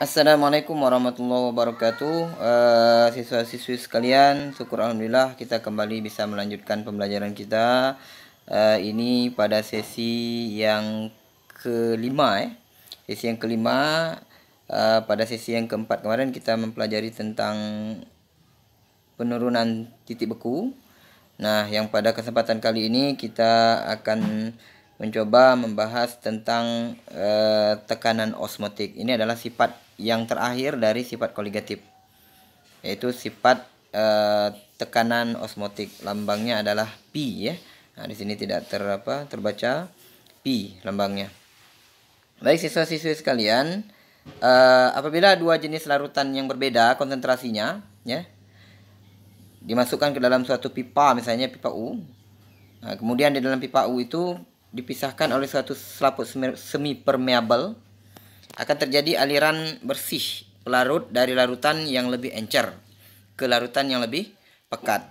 Assalamualaikum warahmatullahi wabarakatuh. Siswa-siswi sekalian, syukur alhamdulillah kita kembali bisa melanjutkan pembelajaran kita. Ini pada sesi yang kelima ya. Sesi yang kelima. Pada sesi yang keempat kemarin kita mempelajari tentang penurunan titik beku. Nah, yang pada kesempatan kali ini kita akan mencoba membahas tentang tekanan osmotik. Ini adalah sifat yang terakhir dari sifat koligatif, yaitu sifat tekanan osmotik. Lambangnya adalah P ya. Nah, di sini tidak terbaca P lambangnya. Baik siswa-siswi sekalian, apabila dua jenis larutan yang berbeda konsentrasinya ya dimasukkan ke dalam suatu pipa, misalnya pipa U. Nah, kemudian di dalam pipa U itu dipisahkan oleh suatu selaput semi permeable, akan terjadi aliran bersih pelarut dari larutan yang lebih encer ke larutan yang lebih pekat.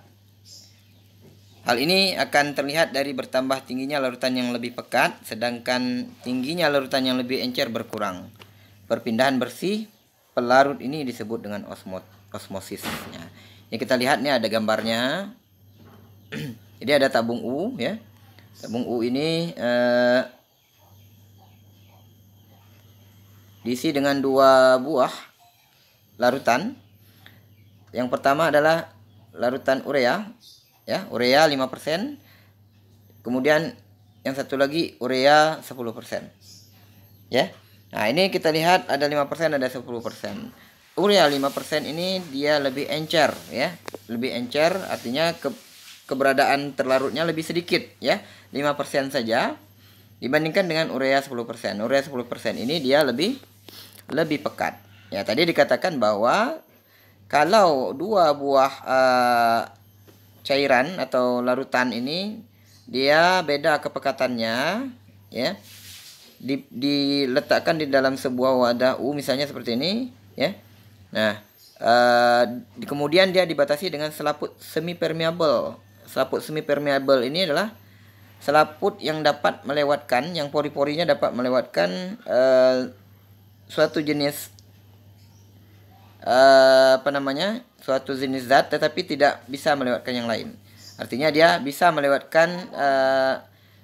Hal ini akan terlihat dari bertambah tingginya larutan yang lebih pekat, sedangkan tingginya larutan yang lebih encer berkurang. Perpindahan bersih pelarut ini disebut dengan osmosis. Yang kita lihat nih ada gambarnya. Jadi ada tabung U ya. Tabung U ini diisi dengan dua buah larutan. Yang pertama adalah larutan urea ya, urea 5%. Kemudian yang satu lagi urea 10%. Ya. Nah, ini kita lihat ada 5%, ada 10%. Urea 5% ini dia lebih encer ya. Lebih encer artinya keberadaan terlarutnya lebih sedikit ya. 5% saja dibandingkan dengan urea 10%. Urea 10% ini dia lebih pekat. Ya, tadi dikatakan bahwa kalau dua buah cairan atau larutan ini dia beda kepekatannya ya. Diletakkan di dalam sebuah wadah U misalnya seperti ini ya. Nah, kemudian dia dibatasi dengan selaput semi permeable. Selaput semi permeable ini adalah selaput yang dapat melewatkan, yang pori-porinya dapat melewatkan suatu jenis suatu jenis zat, tetapi tidak bisa melewatkan yang lain. Artinya dia bisa melewatkan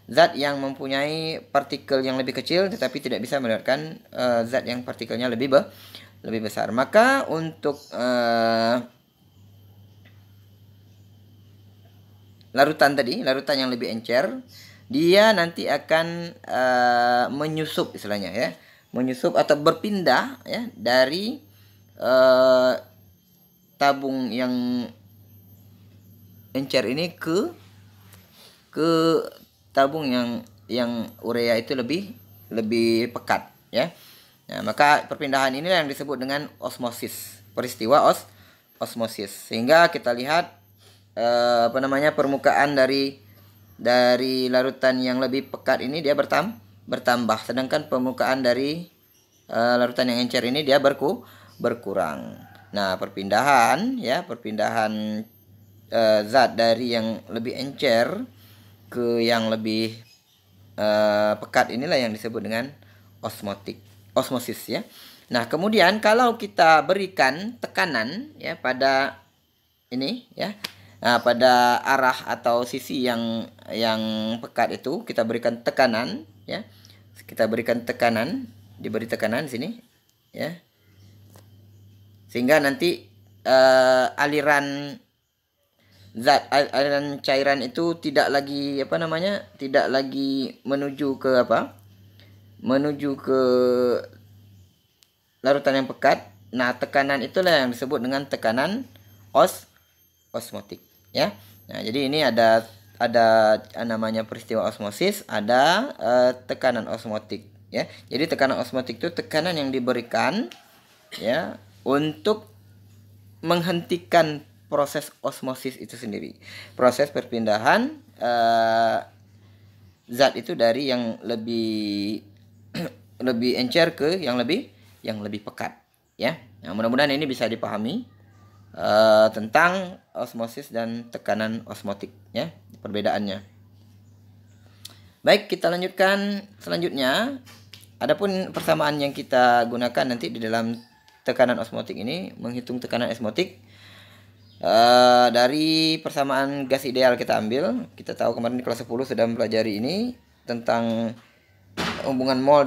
zat yang mempunyai partikel yang lebih kecil, tetapi tidak bisa melewatkan zat yang partikelnya lebih besar. Maka untuk larutan yang lebih encer, dia nanti akan menyusup istilahnya ya, menyusup atau berpindah ya dari tabung yang encer ini ke tabung yang urea itu lebih pekat ya. Nah, maka perpindahan inilah yang disebut dengan osmosis, peristiwa osmosis. Sehingga kita lihat permukaan dari larutan yang lebih pekat ini dia bertambah, sedangkan permukaan dari larutan yang encer ini dia berkurang. Nah, perpindahan zat dari yang lebih encer ke yang lebih pekat inilah yang disebut dengan osmosis ya. Nah, kemudian kalau kita berikan tekanan ya pada ini ya. Nah, pada arah atau sisi yang pekat itu kita berikan tekanan ya. Kita berikan tekanan, diberi tekanan di sini ya. Sehingga nanti aliran cairan itu tidak lagi tidak lagi menuju ke larutan yang pekat. Nah, tekanan itulah yang disebut dengan tekanan osmotik ya. Nah, jadi ini ada namanya peristiwa osmosis, ada tekanan osmotik ya. Jadi tekanan osmotik itu tekanan yang diberikan ya untuk menghentikan proses osmosis itu sendiri. Proses perpindahan zat itu dari yang lebih lebih encer ke yang lebih pekat ya. Nah, mudah-mudahan ini bisa dipahami tentang osmosis dan tekanan osmotik ya, perbedaannya. Baik, kita lanjutkan selanjutnya. Adapun persamaan yang kita gunakan nanti di dalam tekanan osmotik ini, menghitung tekanan osmotik dari persamaan gas ideal kita ambil. Kita tahu kemarin di kelas 10 sudah mempelajari ini tentang hubungan mol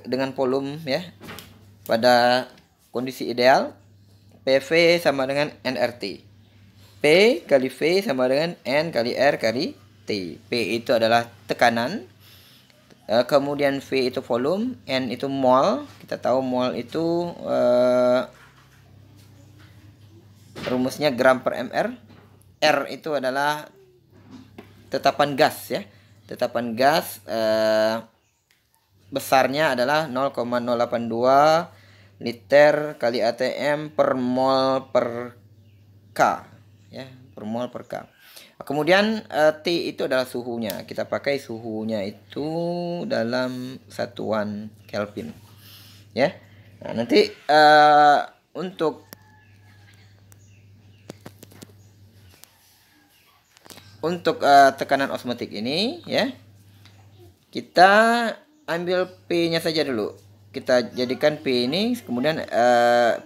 dengan volume ya. Pada kondisi ideal, PV sama dengan nRT. P kali V sama dengan N kali R kali T. P itu adalah tekanan, kemudian V itu volume, N itu mol. Kita tahu mol itu rumusnya gram per mr. R itu adalah tetapan gas ya. Tetapan gas besarnya adalah 0,082 liter kali atm per mol per K ya, per mol per K. Kemudian T itu adalah suhunya. Kita pakai suhunya itu dalam satuan Kelvin ya. Nah, nanti untuk tekanan osmotik ini ya, kita ambil P-nya saja dulu. Kita jadikan P ini, kemudian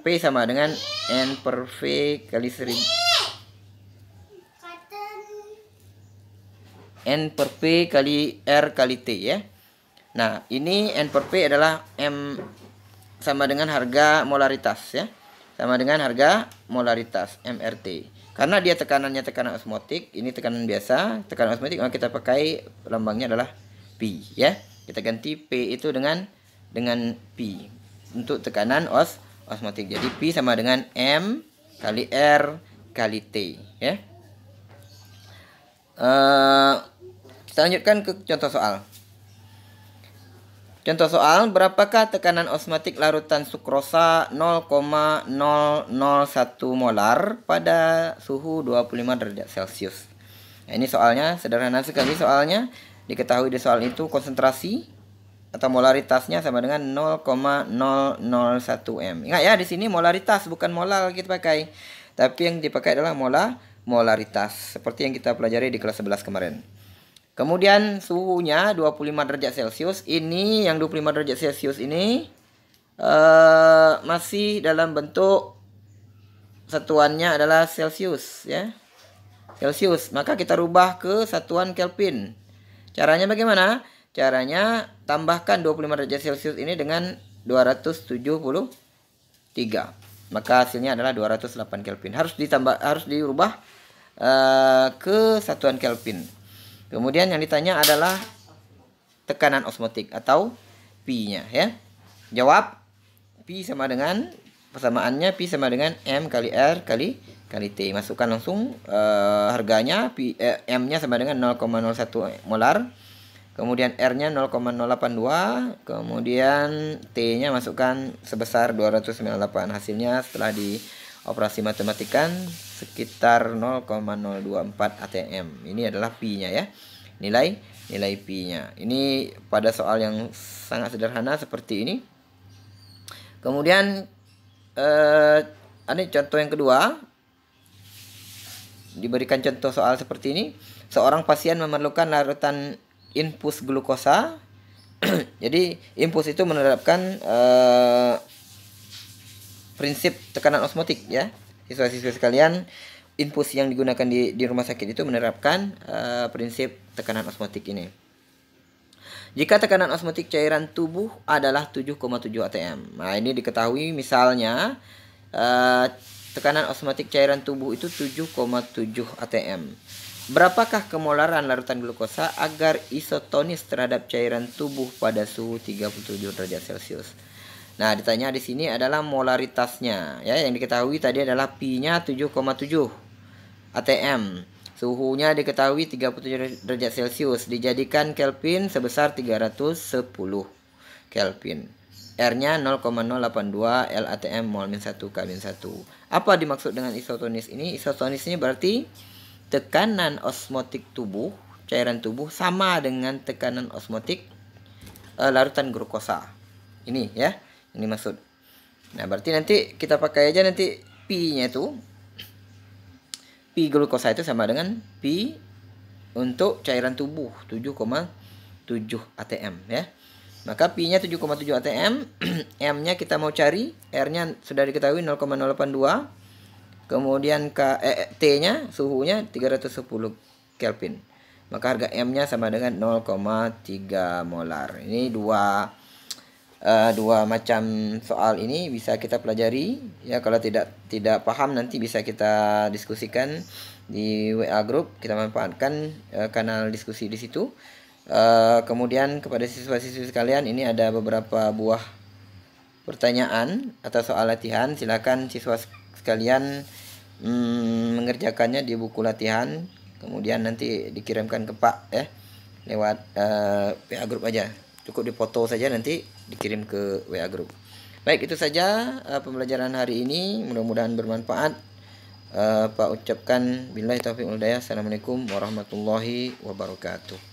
P sama dengan N per V kali 1000. N per P kali R kali T ya. Nah, ini N per P adalah M sama dengan harga molaritas ya. Sama dengan harga molaritas MRT. Karena dia tekanannya tekanan osmotik, ini tekanan biasa, tekanan osmotik, maka kita pakai lambangnya adalah P ya. Kita ganti P itu dengan P untuk tekanan osmotik. Jadi P sama dengan M kali R kali T ya. Kita lanjutkan ke contoh soal. Contoh soal, berapakah tekanan osmotik larutan sukrosa 0,001 molar pada suhu 25 derajat Celcius. Nah, ini soalnya sederhana sekali soalnya. Diketahui di soal itu konsentrasi atau molaritasnya sama dengan 0,001 m. Ingat ya, di sini molaritas bukan molar kita pakai. Tapi yang dipakai adalah molaritas seperti yang kita pelajari di kelas 11 kemarin. Kemudian suhunya 25 derajat Celcius. Ini yang 25 derajat Celcius ini masih dalam bentuk satuannya adalah Celcius ya. Celcius. Maka kita rubah ke satuan Kelvin. Caranya bagaimana? Caranya tambahkan 25 derajat Celcius ini dengan 273. Maka hasilnya adalah 208 Kelvin. Harus dirubah ke satuan Kelvin. Kemudian yang ditanya adalah tekanan osmotik atau P-nya ya. Jawab P sama dengan persamaannya P sama dengan M kali R kali T. Masukkan langsung harganya. M-nya sama dengan 0,01 molar. Kemudian R-nya 0,082. Kemudian T-nya masukkan sebesar 298. Hasilnya setelah dioperasi matematikan sekitar 0,024 atm. Ini adalah Pi-nya ya. Nilai Pi-nya. Ini pada soal yang sangat sederhana seperti ini. Kemudian ada contoh yang kedua. Diberikan contoh soal seperti ini. Seorang pasien memerlukan larutan infus glukosa. Jadi infus itu menerapkan prinsip tekanan osmotik ya. Siswa-siswa sekalian, infus yang digunakan di rumah sakit itu menerapkan prinsip tekanan osmotik ini. Jika tekanan osmotik cairan tubuh adalah 7,7 atm. Nah, ini diketahui misalnya tekanan osmotik cairan tubuh itu 7,7 atm. Berapakah kemolaran larutan glukosa agar isotonis terhadap cairan tubuh pada suhu 37 derajat Celcius? Nah, ditanya di sini adalah molaritasnya ya. Yang diketahui tadi adalah Pi-nya 7,7 atm. Suhunya diketahui 37 derajat Celcius. Dijadikan Kelvin sebesar 310 Kelvin. R-nya 0,082 L atm mol min 1 K min 1. Apa dimaksud dengan isotonis ini? Isotonis ini berarti tekanan osmotik tubuh, cairan tubuh sama dengan tekanan osmotik larutan glukosa. Ini ya. Ini maksud. Nah, berarti nanti kita pakai aja nanti Pi-nya itu. Pi glukosa itu sama dengan Pi untuk cairan tubuh 7,7 atm ya. Maka pi-nya 7,7 atm, m-nya kita mau cari, r-nya sudah diketahui 0,082. Kemudian T-nya suhunya 310 Kelvin. Maka harga M-nya sama dengan 0,3 molar. Ini dua macam soal ini bisa kita pelajari ya. Kalau tidak paham nanti bisa kita diskusikan di WA group. Kita manfaatkan kanal diskusi di situ. Kemudian kepada siswa-siswi sekalian, ini ada beberapa buah pertanyaan atau soal latihan. Silakan siswa sekalian mengerjakannya di buku latihan, kemudian nanti dikirimkan ke Pak ya, lewat WA group aja. Cukup dipoto saja, nanti dikirim ke WA group. Baik, itu saja pembelajaran hari ini, mudah-mudahan bermanfaat. Pak ucapkan billahi taufiq wal hidayah. Assalamualaikum warahmatullahi wabarakatuh.